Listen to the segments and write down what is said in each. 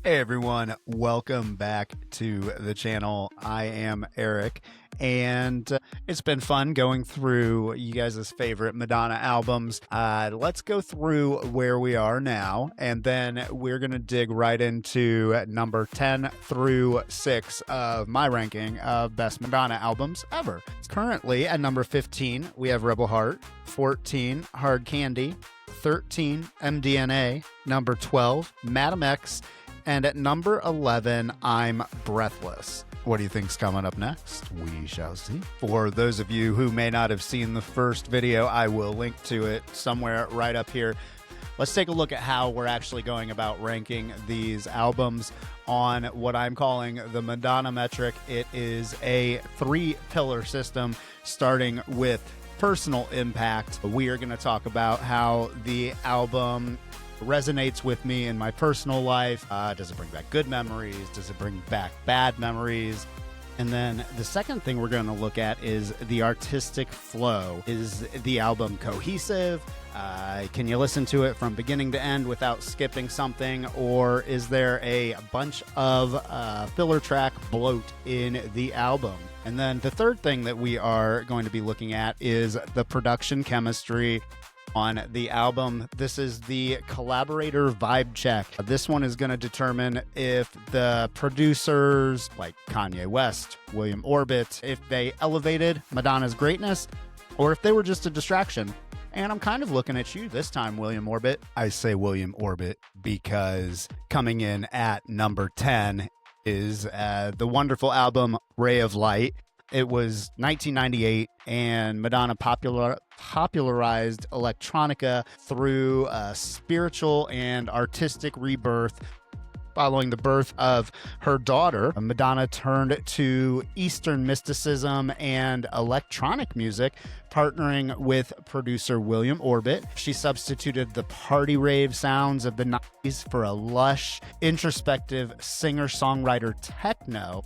Hey everyone, welcome back to the channel. I am Eric, and it's been fun going through you guys' favorite Madonna albums. Let's go through where we are now, and then we're going to dig right into number 10 through 6 of my ranking of best Madonna albums ever. Currently at number 15, we have Rebel Heart, 14, Hard Candy, 13, MDNA, number 12, Madam X, and at number 11, I'm Breathless. What do you think's coming up next? We shall see. For those of you who may not have seen the first video, I will link to it somewhere right up here. Let's take a look at how we're actually going about ranking these albums on what I'm calling the Madonna metric. It is a 3-pillar system, starting with personal impact. We are going to talk about how the album resonates with me in my personal life. Does it bring back good memories? Does it bring back bad memories? And then the second thing we're going to look at is the artistic flow. Is the album cohesive? Can you listen to it from beginning to end without skipping something? Or is there a bunch of filler track bloat in the album? And then the third thing that we are going to be looking at is the production chemistry on the album. This is the collaborator vibe check. This one is going to determine if the producers like Kanye West, William Orbit, if they elevated Madonna's greatness or if they were just a distraction. And I'm kind of looking at you this time, William Orbit. I say William Orbit because coming in at number 10 is the wonderful album Ray of Light. It was 1998, and Madonna popularized electronica through a spiritual and artistic rebirth. Following the birth of her daughter, Madonna turned to Eastern mysticism and electronic music, partnering with producer William Orbit. She substituted the party rave sounds of the 90s for a lush, introspective singer-songwriter techno.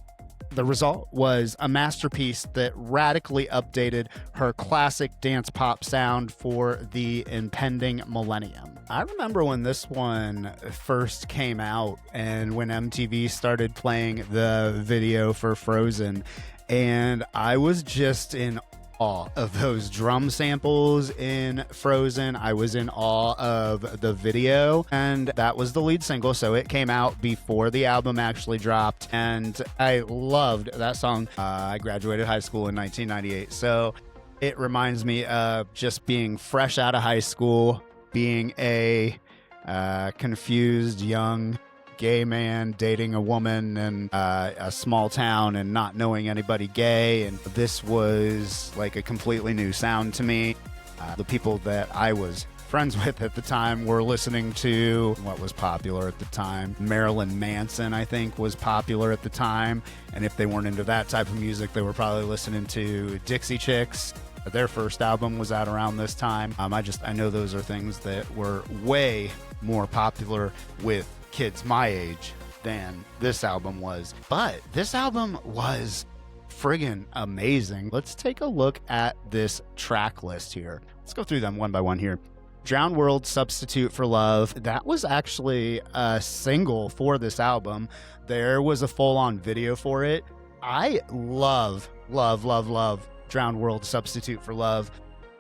The result was a masterpiece that radically updated her classic dance pop sound for the impending millennium. I remember when this one first came out and when MTV started playing the video for Frozen, and I was just in awe of those drum samples in Frozen. I was in awe of the video, and that was the lead single, so it came out before the album actually dropped, and I loved that song. I graduated high school in 1998, so it reminds me of just being fresh out of high school, being a confused young gay man dating a woman in a small town and not knowing anybody gay, and this was like a completely new sound to me. The people that I was friends with at the time were listening to what was popular at the time. Marilyn Manson, I think, was popular at the time, and if they weren't into that type of music, they were probably listening to Dixie Chicks. Their first album was out around this time. I know those are things that were way more popular with kids my age than this album was, but this album was friggin' amazing. Let's take a look at this track list here. Let's go through them one by one here. Drowned World, Substitute for Love. That was actually a single for this album. There was a full-on video for it. I love Drowned World, Substitute for Love.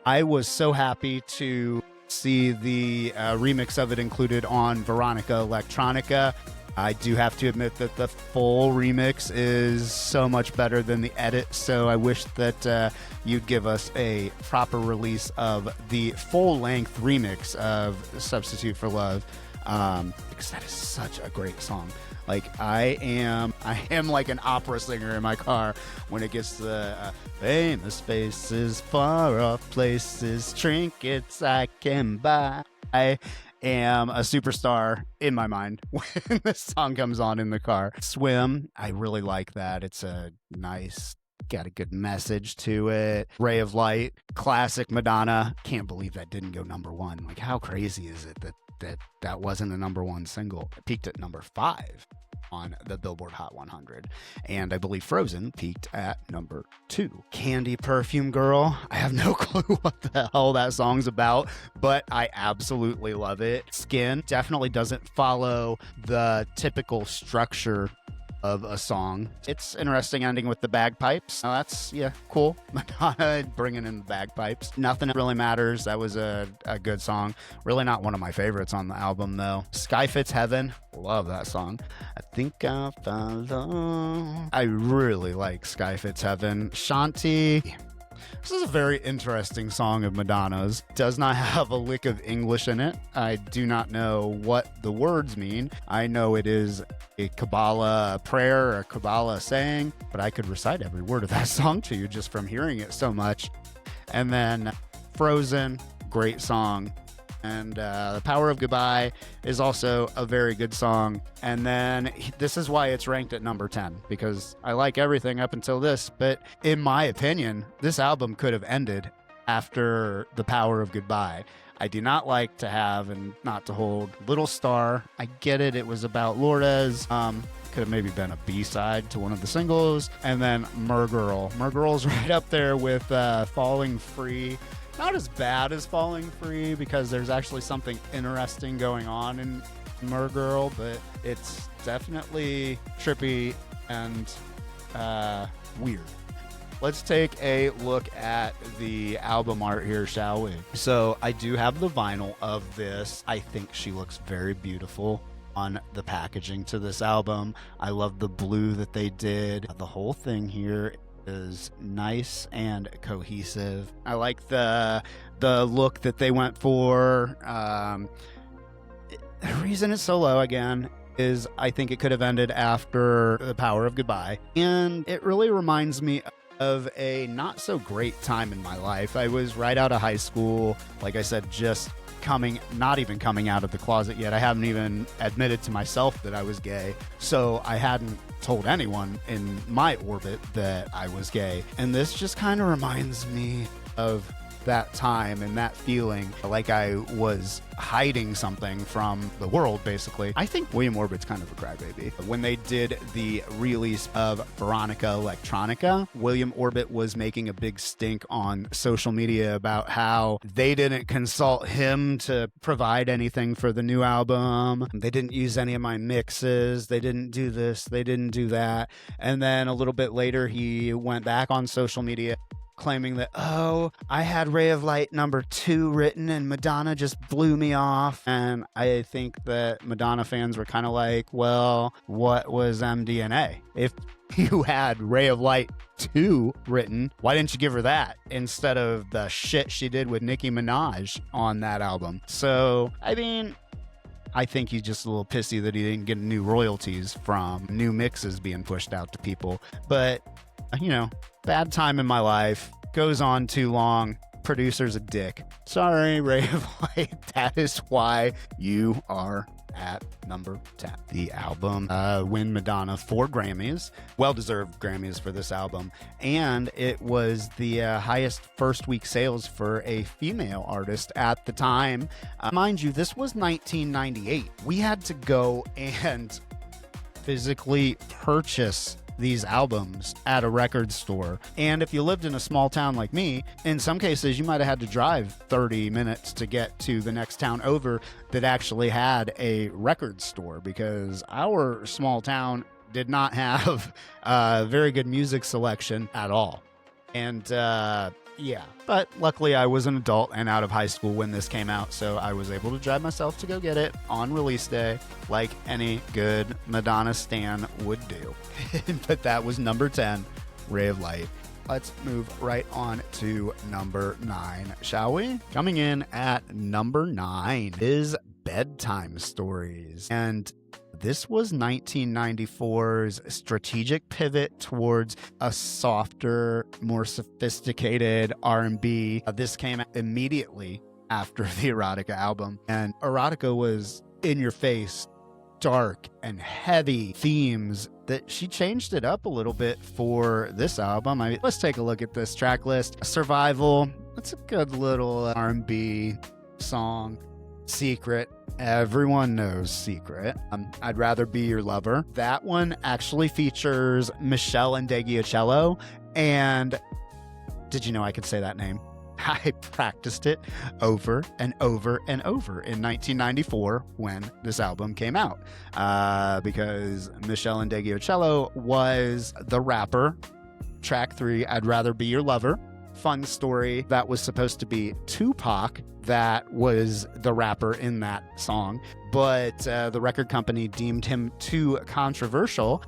I was so happy to see the remix of it included on Veronica Electronica. I do have to admit that the full remix is so much better than the edit, so I wish that you'd give us a proper release of the full-length remix of Substitute for Love, because that is such a great song. Like, I am like an opera singer in my car when it gets to the famous faces, far off places, trinkets I can buy. I am a superstar in my mind when this song comes on in the car. Swim, I really like that. It's a nice, got a good message to it. Ray of Light, classic Madonna. Can't believe that didn't go number 1. Like, how crazy is it that wasn't a number 1 single? It peaked at number 5 on the Billboard Hot 100. And I believe Frozen peaked at number 2. Candy Perfume Girl. I have no clue what the hell that song's about, but I absolutely love it. Skin definitely doesn't follow the typical structure of a song. It's interesting ending with the bagpipes. Oh, that's, yeah, cool. Madonna bringing in the bagpipes. Nothing Really Matters. That was a good song. Really not one of my favorites on the album, though. Sky Fits Heaven. Love that song. I think I found love. I really like Sky Fits Heaven. Shanti. This is a very interesting song of Madonna's. Does not have a lick of English in it. I do not know what the words mean. I know it is a Kabbalah prayer or a Kabbalah saying, but I could recite every word of that song to you just from hearing it so much. And then Frozen, great song. And The Power of Goodbye is also a very good song. And then this is why it's ranked at number 10, because I like everything up until this. But in my opinion, this album could have ended after The Power of Goodbye. I do not like to have and not to hold Little Star. I get it. It was about Lourdes. Could have maybe been a B-side to one of the singles. And then Mergirl. Mergirl's right up there with Falling Free. Not as bad as Falling Free, because there's actually something interesting going on in Mergirl, but it's definitely trippy and weird. Let's take a look at the album art here, shall we? So I do have the vinyl of this. I think she looks very beautiful on the packaging to this album. I love the blue that they did. The whole thing here is nice and cohesive. I like the look that they went for. The reason it's so low, again, is I think it could have ended after The Power of Goodbye. And it really reminds me of a not so great time in my life. I was right out of high school, like I said, just not even coming out of the closet yet. I haven't even admitted to myself that I was gay. So I hadn't told anyone in my orbit that I was gay. And this just kind of reminds me of that time and that feeling like I was hiding something from the world, basically. I think William Orbit's kind of a crybaby. When they did the release of Veronica Electronica, William Orbit was making a big stink on social media about how they didn't consult him to provide anything for the new album. They didn't use any of my mixes. They didn't do this. They didn't do that. And then a little bit later, he went back on social media claiming that, oh, I had Ray of Light number 2 written and Madonna just blew me off. And I think that Madonna fans were kind of like, well, what was MDNA? If you had Ray of Light 2 written, why didn't you give her that instead of the shit she did with Nicki Minaj on that album? So, I mean, I think he's just a little pissy that he didn't get new royalties from new mixes being pushed out to people. But, you know, bad time in my life. Goes on too long. Producer's a dick. Sorry, Ray of Light. That is why you are at number 10. The album win Madonna 4 Grammys. Well-deserved Grammys for this album. And it was the highest first-week sales for a female artist at the time. Mind you, this was 1998. We had to go and physically purchase these albums at a record store. And if you lived in a small town like me, in some cases you might have had to drive 30 minutes to get to the next town over that actually had a record store, because our small town did not have a very good music selection at all. And yeah, but luckily I was an adult and out of high school when this came out, so I was able to drive myself to go get it on release day like any good Madonna stan would do. But that was number 10, Ray of Light. Let's move right on to number 9, shall we? Coming in at number 9 is Bedtime Stories. And this was 1994's strategic pivot towards a softer, more sophisticated R&B. This came out immediately after the Erotica album. And Erotica was in your face, dark and heavy themes that she changed it up a little bit for this album. I mean, let's take a look at this track list. Survival, that's a good little R&B song. Secret. Everyone knows Secret. I'd Rather Be Your Lover. That one actually features Michelle and Deggiocello. And did you know I could say that name? I practiced it over and over and over in 1994 when this album came out, because Michelle and Deggiocello was the rapper. Track 3, I'd Rather Be Your Lover. Fun story, that was supposed to be Tupac that was the rapper in that song, but the record company deemed him too controversial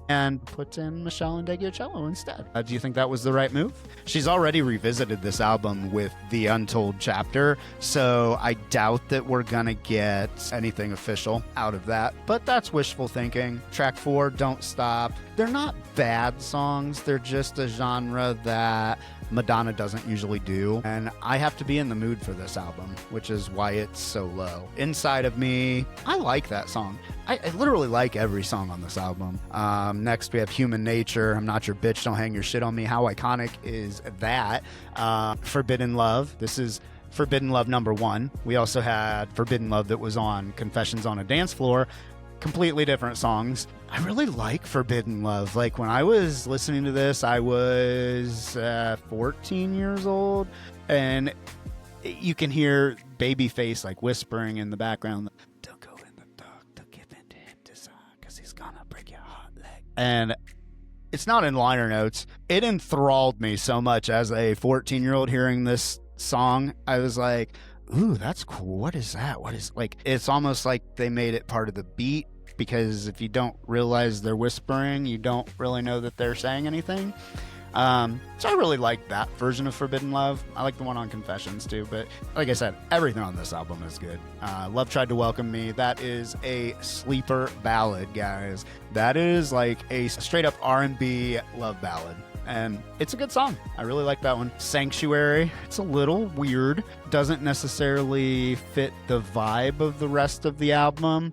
and put in Michelle and Deggiocello instead. Do you think that was the right move? She's already revisited this album with The Untold Chapter, so I doubt that we're gonna get anything official out of that, but that's wishful thinking. Track 4, Don't Stop. They're not bad songs, they're just a genre that Madonna doesn't usually do, and I have to be in the mood for this album, which is why it's so low. Inside of Me, I like that song. I literally like every song on this album. Next, we have Human Nature. I'm Not Your Bitch, Don't Hang Your Shit on Me. How iconic is that? Forbidden Love. This is Forbidden Love number 1. We also had Forbidden Love that was on Confessions on a Dance Floor. Completely different songs. I really like Forbidden Love. Like, when I was listening to this, I was 14 years old, and you can hear Babyface like whispering in the background, "Don't go in the dark, don't give in to him desire, cause he's gonna break your heart leg." And it's not in liner notes. It enthralled me so much as a 14-year-old hearing this song. I was like, ooh, that's cool. What is that? What is, like, it's almost like they made it part of the beat, because if you don't realize they're whispering, you don't really know that they're saying anything. So I really like that version of Forbidden Love. I like the one on Confessions too, but like I said, everything on this album is good. Love Tried to Welcome Me. That is a sleeper ballad, guys. That is like a straight up R&B love ballad. And it's a good song. I really like that one. Sanctuary, it's a little weird. Doesn't necessarily fit the vibe of the rest of the album,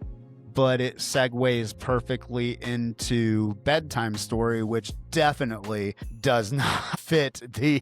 but it segues perfectly into Bedtime Story, which definitely does not fit the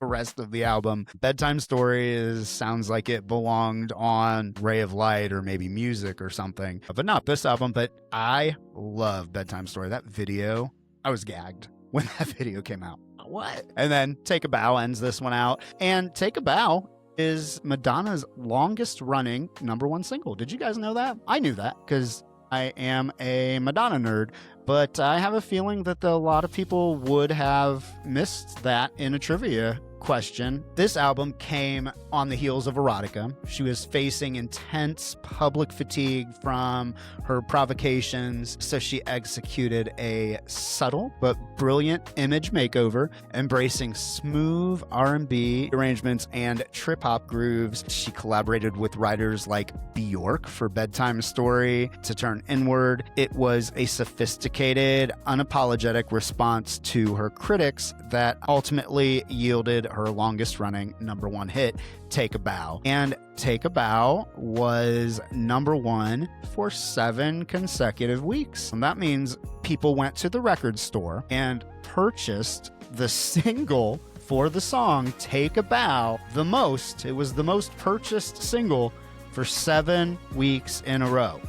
rest of the album. Bedtime Story sounds like it belonged on Ray of Light or maybe Music or something, but not this album. But I love Bedtime Story. That video, I was gagged when that video came out. What? And then Take a Bow ends this one out. And Take a Bow is Madonna's longest running #1 single. Did you guys know that? I knew that because I am a Madonna nerd, but I have a feeling that a lot of people would have missed that in a trivia question. This album came on the heels of Erotica. She was facing intense public fatigue from her provocations, so she executed a subtle but brilliant image makeover, embracing smooth R&B arrangements and trip-hop grooves. She collaborated with writers like Bjork for Bedtime Story to turn inward. It was a sophisticated, unapologetic response to her critics that ultimately yielded her longest-running #1 hit, Take a Bow. And Take a Bow was #1 for 7 consecutive weeks. And that means people went to the record store and purchased the single for the song Take a Bow the most. It was the most purchased single for 7 weeks in a row.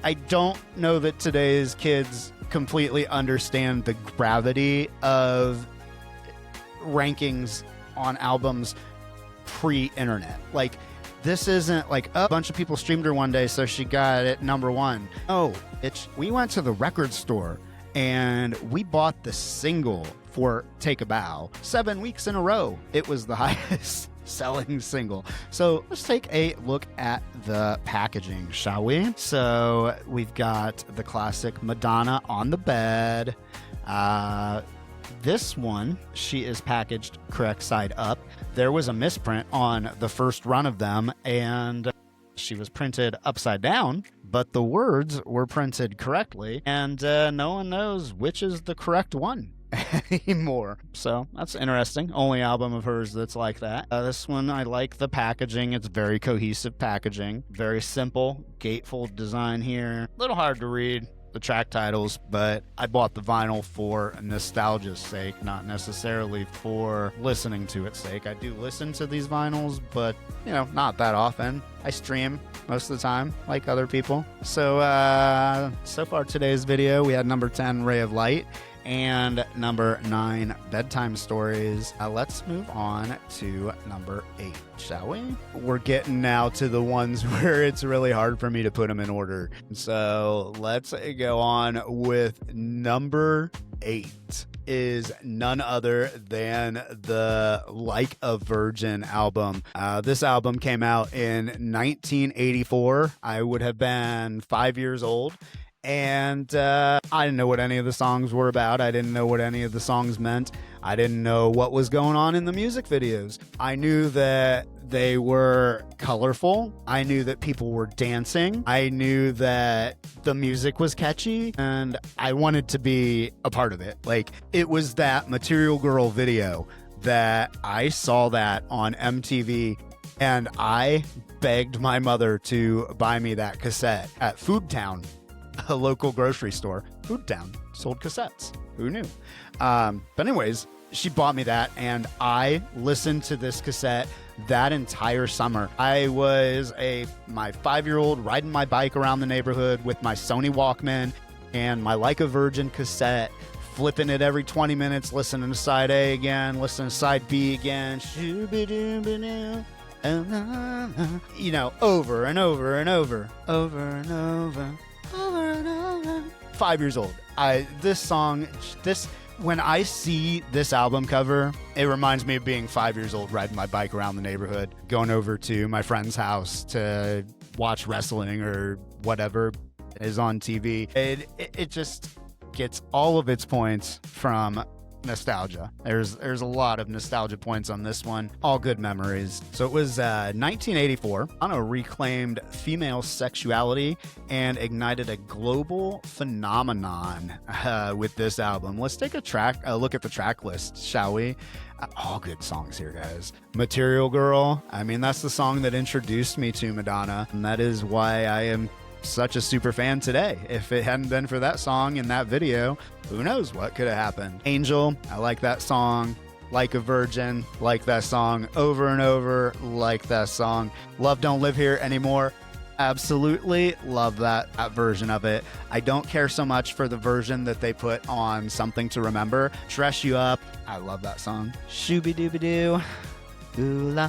I don't know that today's kids completely understand the gravity of rankings on albums pre-internet. Like, this isn't like a bunch of people streamed her one day, so she got it #1. No, we went to the record store and we bought the single for Take a Bow 7 weeks in a row. It was the highest selling single. So let's take a look at the packaging, shall we? So we've got the classic Madonna on the bed. This one, she is packaged correct side up. There was a misprint on the first run of them, and she was printed upside down, but the words were printed correctly, and no one knows which is the correct one anymore. So that's interesting. Only album of hers that's like that. This one, I like the packaging. It's very cohesive packaging. Very simple, gatefold design here. A little hard to read. the track titles, but I bought the vinyl for nostalgia's sake, not necessarily for listening to its sake. I do listen to these vinyls, but, you know, not that often. I stream most of the time, like other people. So, so far today's video, we had number 10, Ray of Light, and number 9, Bedtime Stories. Let's move on to number 8, shall we? We're getting now to the ones where it's really hard for me to put them in order. So let's go on with number 8. Is none other than the Like a Virgin album. This album came out in 1984. I would have been 5 years old. And I didn't know what any of the songs were about. I didn't know what any of the songs meant. I didn't know what was going on in the music videos. I knew that they were colorful. I knew that people were dancing. I knew that the music was catchy, and I wanted to be a part of it. Like, it was that Material Girl video that I saw that on MTV, and I begged my mother to buy me that cassette at Food Town, a local grocery store. Food Town sold cassettes. Who knew? But anyways, she bought me that, and I listened to this cassette that entire summer. I was my 5-year-old riding my bike around the neighborhood with my Sony Walkman and my Like a Virgin cassette, flipping it every 20 minutes, listening to side A again, listening to side B again. You know, over and over and over, over and over. 5 years old. When I see this album cover, it reminds me of being 5 years old, riding my bike around the neighborhood, going over to my friend's house to watch wrestling or whatever is on TV. It just gets all of its points from nostalgia. There's a lot of nostalgia points on this one. All good memories. So it was 1984. Madonna reclaimed female sexuality and ignited a global phenomenon with this album. Let's take a look at the track list, shall we? All good songs here, guys. Material Girl. I mean, that's the song that introduced me to Madonna, and that is why I am such a super fan today. If it hadn't been for that song and that video, who knows what could have happened. Angel, I like that song. Like a Virgin, like that song. Over and over, like that song. Love Don't Live Here Anymore, absolutely love that version of it. I don't care so much for the version that they put on Something to Remember. Dress You Up, I love that song. Shooby-dooby-doo. Ooh la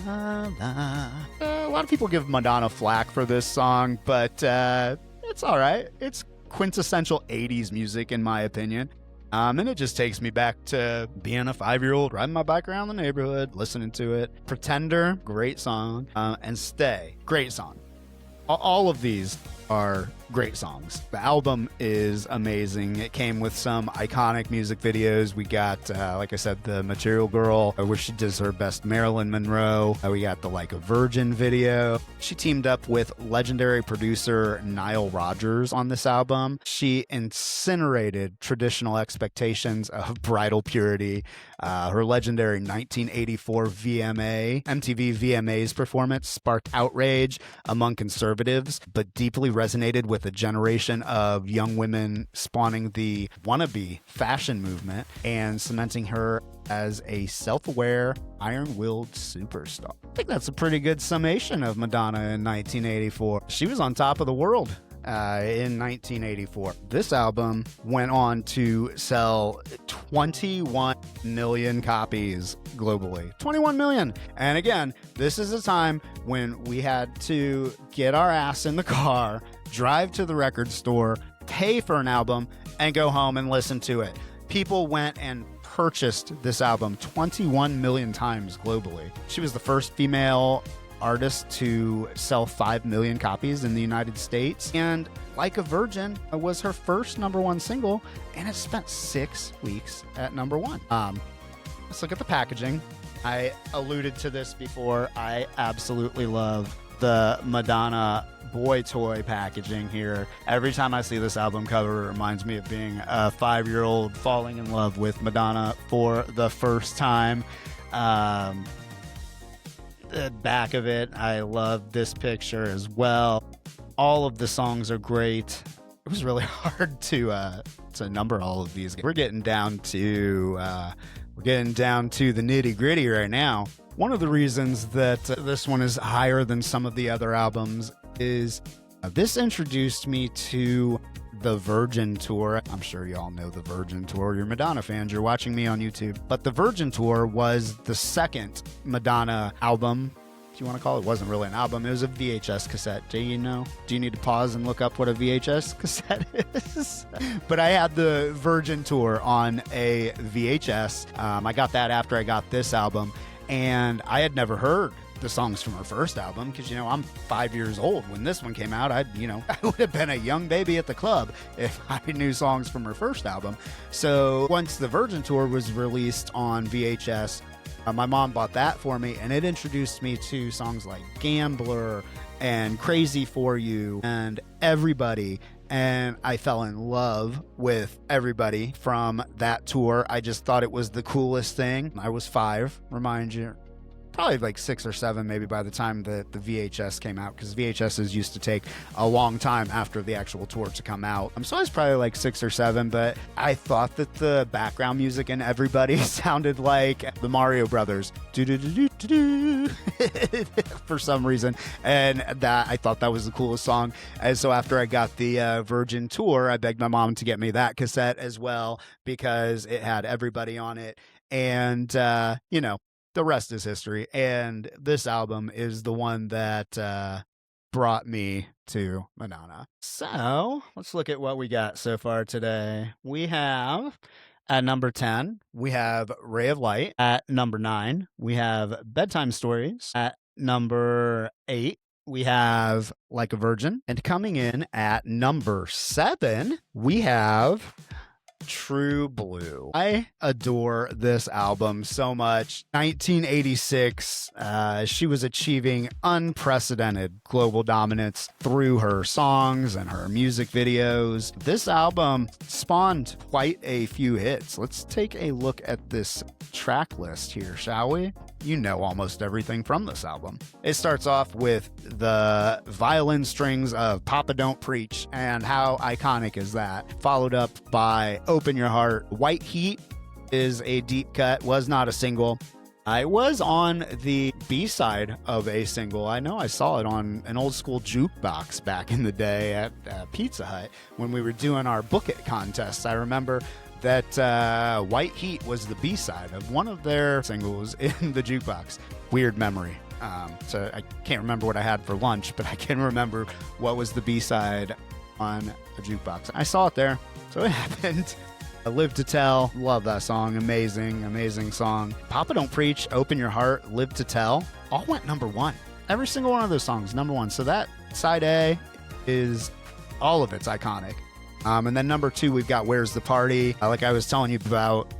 la. A lot of people give Madonna flack for this song, but it's all right. It's quintessential 80s music, in my opinion. And it just takes me back to being a 5-year-old, riding my bike around the neighborhood, listening to it. Pretender, great song. And Stay, great song. All of these are great songs. The album is amazing. It came with some iconic music videos. We got, like I said, the Material Girl, where she does her best Marilyn Monroe. We got the Like a Virgin video. She teamed up with legendary producer Nile Rodgers on this album. She incinerated traditional expectations of bridal purity. Her legendary 1984 MTV VMAs performance sparked outrage among conservatives, but deeply resonated with a generation of young women, spawning the wannabe fashion movement and cementing her as a self-aware, iron-willed superstar. I think that's a pretty good summation of Madonna in 1984. She was on top of the world in 1984. This album went on to sell 21 million copies globally. 21 million. And again, this is a time when we had to get our ass in the car, drive to the record store, pay for an album, and go home and listen to it. People went and purchased this album 21 million times globally. She was the first female artist to sell 5 million copies in the United States, and Like a Virgin was her first #1 single, and it spent 6 weeks at #1. Let's look at the packaging. I alluded to this before. I absolutely love the Madonna boy toy packaging here. Every time I see this album cover, it reminds me of being a 5-year-old falling in love with Madonna for the first time. The back of it, I love this picture as well. All of the songs are great. it was really hard to number all of these. We're getting down to the nitty gritty right now. One of the reasons that this one is higher than some of the other albums is this introduced me to the Virgin Tour. I'm sure you all know the Virgin Tour. You're Madonna fans. You're watching me on YouTube. But the Virgin Tour was the second Madonna album, if you want to call it. It wasn't really an album. It was a VHS cassette. Do you know? Do you need to pause and look up what a VHS cassette is? But I had the Virgin Tour on a VHS. I got that after I got this album. And I had never heard the songs from her first album because, I'm 5 years old when this one came out. I would have been a young baby at the club if I knew songs from her first album. So once the Virgin Tour was released on VHS, my mom bought that for me, and it introduced me to songs like Gambler and Crazy For You and Everybody. And I fell in love with Everybody from that tour. I just thought it was the coolest thing. I was 5, remind you. Probably like 6 or 7 maybe by the time the VHS came out, because VHSs used to take a long time after the actual tour to come out. So I was probably like 6 or 7, but I thought that the background music in Everybody sounded like the Mario Brothers. For some reason. And that I thought that was the coolest song. And so after I got the Virgin Tour, I begged my mom to get me that cassette as well because it had Everybody on it. And, the rest is history. And this album is the one that brought me to Madonna. So let's look at what we got so far today. We have at number 10, we have Ray of Light. At number 9, we have Bedtime Stories. At number 8, we have Like a Virgin. And coming in at number 7, we have True Blue. I adore this album so much. 1986, she was achieving unprecedented global dominance through her songs and her music videos. This album spawned quite a few hits. Let's take a look at this track list here, shall we? You know almost everything from this album. It starts off with the violin strings of Papa Don't Preach, and how iconic is that? Followed up by Open Your Heart. White Heat is a deep cut, was not a single. I was on the B-side of a single. I know I saw it on an old school jukebox back in the day at Pizza Hut when we were doing our Book It contests. I remember that White Heat was the B-side of one of their singles in the jukebox. Weird memory. So I can't remember what I had for lunch, but I can remember what was the B-side on a jukebox. I saw it there, so it happened. Live to Tell, love that song. Amazing song. Papa Don't Preach, Open Your Heart, Live to Tell, all went number 1. Every single one of those songs, number 1. So that side A is all of it's iconic. And then number 2, we've got Where's the Party? Like I was telling you about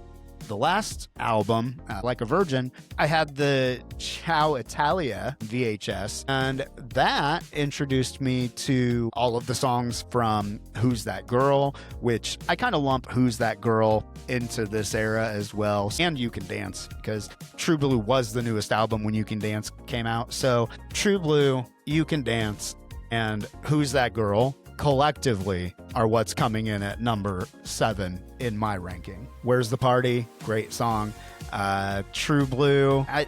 the last album, Like a Virgin, I had the Ciao Italia VHS, and that introduced me to all of the songs from Who's That Girl, which I kind of lump Who's That Girl into this era as well, and You Can Dance, because True Blue was the newest album when You Can Dance came out. So True Blue, You Can Dance, and Who's That Girl collectively are what's coming in at number 7 in my ranking. Where's the Party? Great song. True Blue. I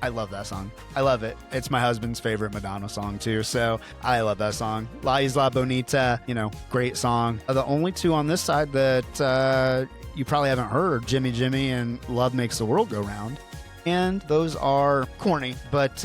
love that song. I love it. It's my husband's favorite Madonna song too, so I love that song. La Isla Bonita, great song. The only 2 on this side that you probably haven't heard, Jimmy Jimmy and Love Makes the World Go Round. And those are corny, but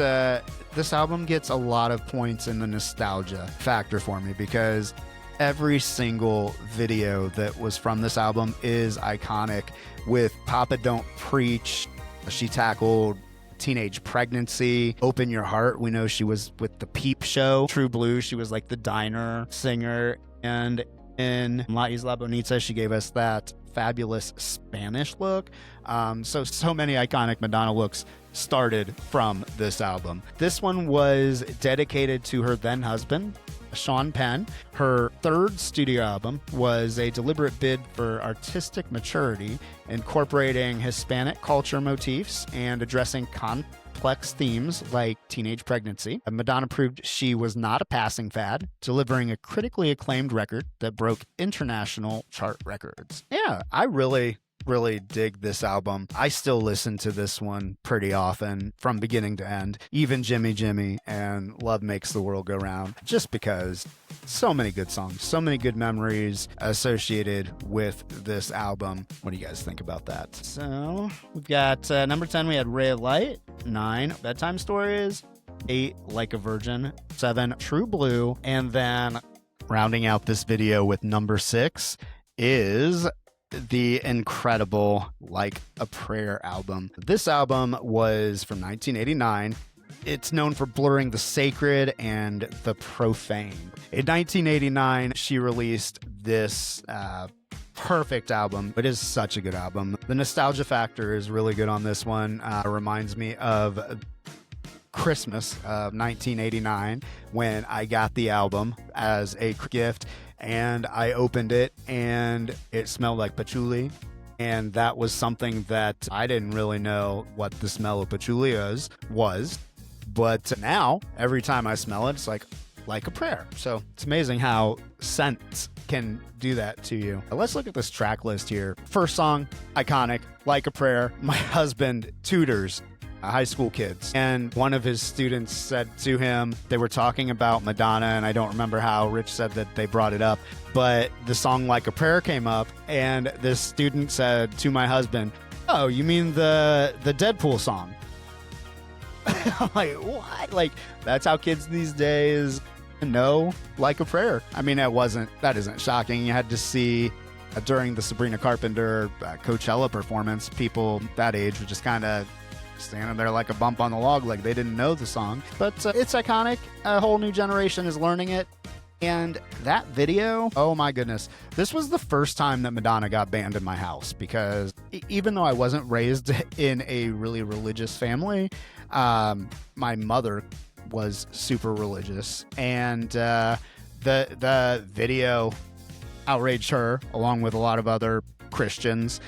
this album gets a lot of points in the nostalgia factor for me because every single video that was from this album is iconic. With Papa Don't Preach, she tackled teenage pregnancy. Open Your Heart, we know she was with the Peep Show. True Blue, she was like the diner singer. And in La Isla Bonita, she gave us that fabulous Spanish look. So many iconic Madonna looks started from this album. This one was dedicated to her then husband, Sean Penn. Her third studio album was a deliberate bid for artistic maturity, incorporating Hispanic culture motifs and addressing complex themes like teenage pregnancy. Madonna proved she was not a passing fad, delivering a critically acclaimed record that broke international chart records. Yeah, I really dig this album. I still listen to this one pretty often from beginning to end, even Jimmy Jimmy and Love Makes the World Go Round, just because so many good songs, so many good memories associated with this album. What do you guys think about that? So we've got number 10, we had Ray of Light. 9, Bedtime Stories. 8, Like a Virgin. 7, True Blue. And then rounding out this video with number 6 is the incredible Like a Prayer album. This album was from 1989. It's known for blurring the sacred and the profane. In 1989, she released this perfect album. It is such a good album. The nostalgia factor is really good on this one. Reminds me of Christmas of 1989 when I got the album as a gift, and I opened it and it smelled like patchouli. And that was something that I didn't really know what the smell of patchouli was. But now, every time I smell it, it's like a prayer. So it's amazing how scents can do that to you. Let's look at this track list here. First song, iconic, Like a Prayer. My husband tutors high school kids, and one of his students said to him, they were talking about Madonna, and I don't remember how Rich said that they brought it up, but the song Like a Prayer came up, and this student said to my husband, "Oh, you mean the Deadpool song?" I'm like, what? Like, that's how kids these days know Like a Prayer. I mean, that isn't shocking. You had to see during the Sabrina Carpenter Coachella performance, people that age were just kind of standing there like a bump on the log, like they didn't know the song. But it's iconic. A whole new generation is learning it. And that video, oh my goodness. This was the first time that Madonna got banned in my house, because even though I wasn't raised in a really religious family, my mother was super religious, and the video outraged her along with a lot of other Christians,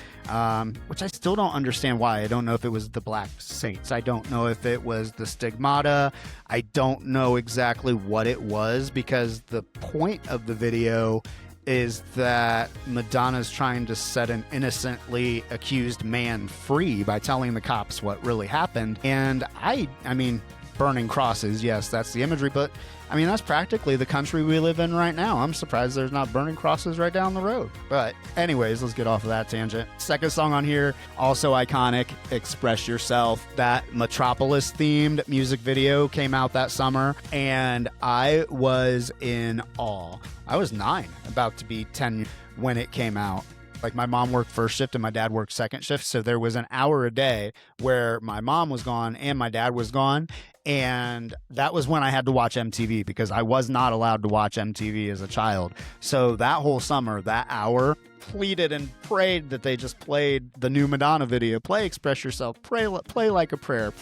which I still don't understand why. I don't know if it was the black saints. I don't know if it was the stigmata. I don't know exactly what it was, because the point of the video is that Madonna's trying to set an innocently accused man free by telling the cops what really happened. And I mean, burning crosses, yes, that's the imagery, but I mean, that's practically the country we live in right now. I'm surprised there's not burning crosses right down the road. But anyways, let's get off of that tangent. Second song on here, also iconic, Express Yourself. That Metropolis-themed music video came out that summer, and I was in awe. I was 9, about to be 10 when it came out. Like, my mom worked first shift and my dad worked second shift, so there was an hour a day where my mom was gone and my dad was gone, and that was when I had to watch MTV, because I was not allowed to watch MTV as a child. So that whole summer, that hour, pleaded and prayed that they just played the new Madonna video. Play Express Yourself, play Like a Prayer,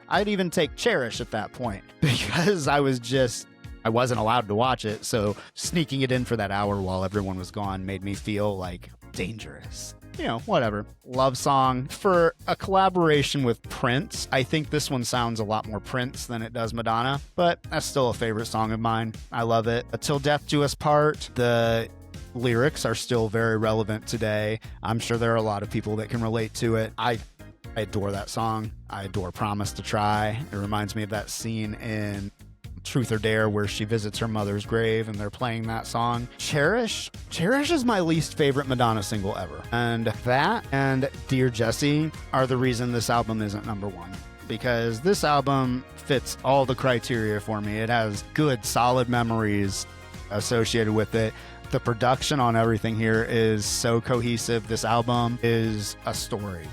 I'd even take Cherish at that point, because I wasn't allowed to watch it. So sneaking it in for that hour while everyone was gone made me feel like dangerous. You know, whatever. Love song. For a collaboration with Prince, I think this one sounds a lot more Prince than it does Madonna, but that's still a favorite song of mine. I love it. Till Death Do Us Part. The lyrics are still very relevant today. I'm sure there are a lot of people that can relate to it. I adore that song. I adore Promise to Try. It reminds me of that scene in Truth or Dare where she visits her mother's grave and they're playing that song. Cherish is my least favorite Madonna single ever, and that and Dear Jessie are the reason this album isn't number 1, because this album fits all the criteria for me. It has good, solid memories associated with it. The production on everything here is so cohesive. This album is a story,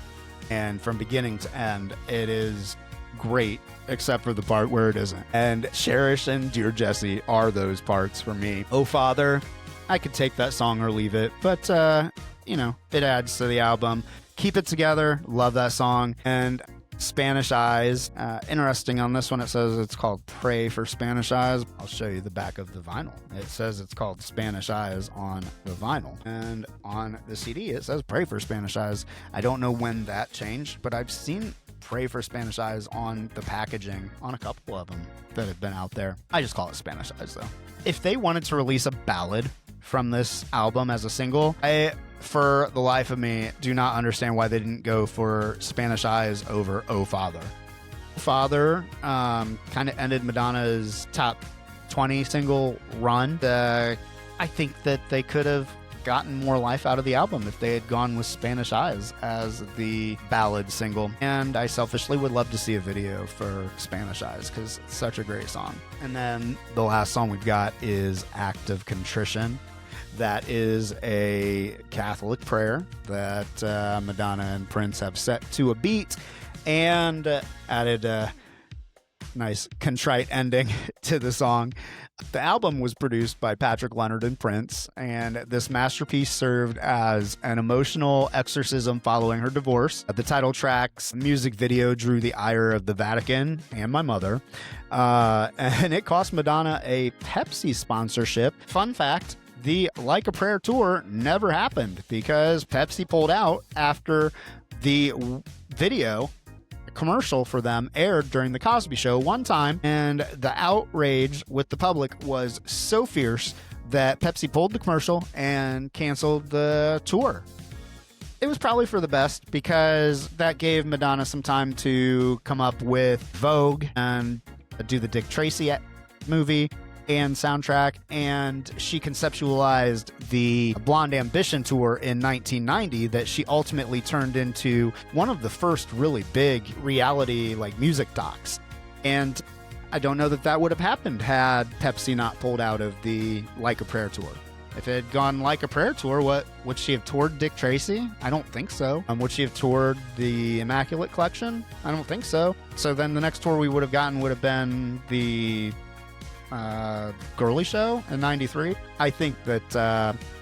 and from beginning to end, it is great, except for the part where it isn't. And Cherish and Dear Jessie are those parts for me. Oh Father, I could take that song or leave it, but it adds to the album. Keep It Together, love that song. And Spanish Eyes. Interesting on this one, it says it's called Pray for Spanish Eyes. I'll show you the back of the vinyl. It says it's called Spanish Eyes on the vinyl. And on the CD, it says Pray for Spanish Eyes. I don't know when that changed, but I've seen Pray for Spanish Eyes on the packaging on a couple of them that have been out there. I just call it Spanish Eyes, though. If they wanted to release a ballad from this album as a single, I, for the life of me, do not understand why they didn't go for Spanish Eyes over Oh Father. Father kind of ended Madonna's top 20 single run. I think that they could have gotten more life out of the album if they had gone with Spanish Eyes as the ballad single. And I selfishly would love to see a video for Spanish Eyes because it's such a great song. And then the last song we've got is Act of Contrition. That is a Catholic prayer that Madonna and Prince have set to a beat and added a nice contrite ending to the song. The album was produced by Patrick Leonard and Prince, and this masterpiece served as an emotional exorcism following her divorce. The title track's music video drew the ire of the Vatican and my mother, and it cost Madonna a Pepsi sponsorship. Fun fact, the Like a Prayer tour never happened because Pepsi pulled out after the video commercial for them aired during the Cosby Show one time, and the outrage with the public was so fierce that Pepsi pulled the commercial and canceled the tour. It was probably for the best because that gave Madonna some time to come up with Vogue and do the Dick Tracy movie and soundtrack, and she conceptualized the Blonde Ambition tour in 1990 that she ultimately turned into one of the first really big reality music docs. And I don't know that that would have happened had Pepsi not pulled out of the Like a Prayer tour. If it had gone Like a Prayer tour, would she have toured Dick Tracy? I don't think so. Would she have toured the Immaculate Collection? I don't think so. So then the next tour we would have gotten would have been the Girly Show in 93. I think that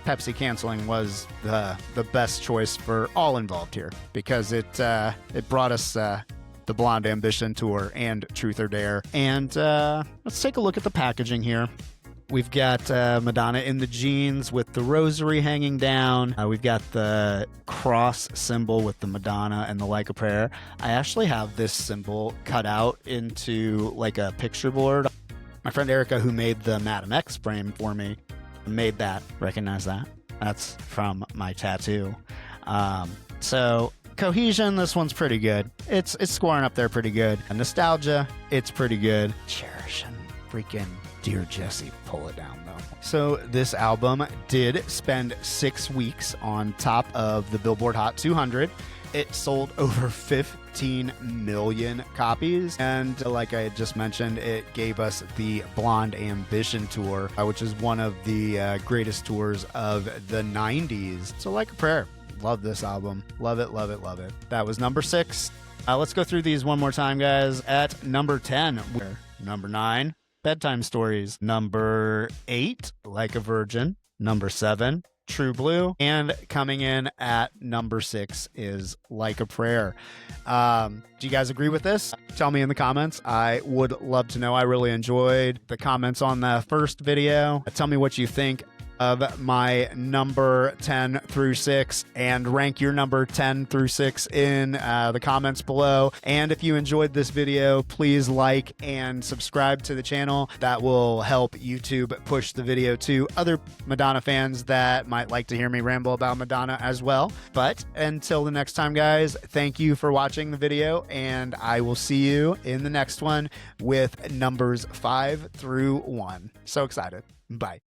Pepsi canceling was the best choice for all involved here because it brought us the Blonde Ambition tour and Truth or Dare. And let's take a look at the packaging here. We've got Madonna in the jeans with the rosary hanging down. We've got the cross symbol with the Madonna and the Like a Prayer. I actually have this symbol cut out into a picture board. My friend Erica, who made the Madam X frame for me, made that. Recognize that? That's from my tattoo. So cohesion, this one's pretty good. It's scoring up there pretty good. And nostalgia, it's pretty good. Cherish and freaking Dear Jessie, pull it down though. So this album did spend 6 weeks on top of the Billboard Hot 200. It sold over 15 million copies. And like I had just mentioned, it gave us the Blonde Ambition tour, which is one of the greatest tours of the 90s. So Like a Prayer. Love this album. Love it, love it, love it. That was number 6. Let's go through these one more time, guys. At number 10, number 9, Bedtime Stories. Number 8, Like a Virgin. Number 7, True Blue. And coming in at number 6 is Like a Prayer. Do you guys agree with this? Tell me in the comments. I would love to know. I really enjoyed the comments on the first video. Tell me what you think of my number 10 through 6 and rank your number 10 through 6 in the comments below. And if you enjoyed this video, please like and subscribe to the channel. That will help YouTube push the video to other Madonna fans that might like to hear me ramble about Madonna as well. But until the next time, guys, thank you for watching the video, and I will see you in the next one with numbers 5 through 1. So excited. Bye.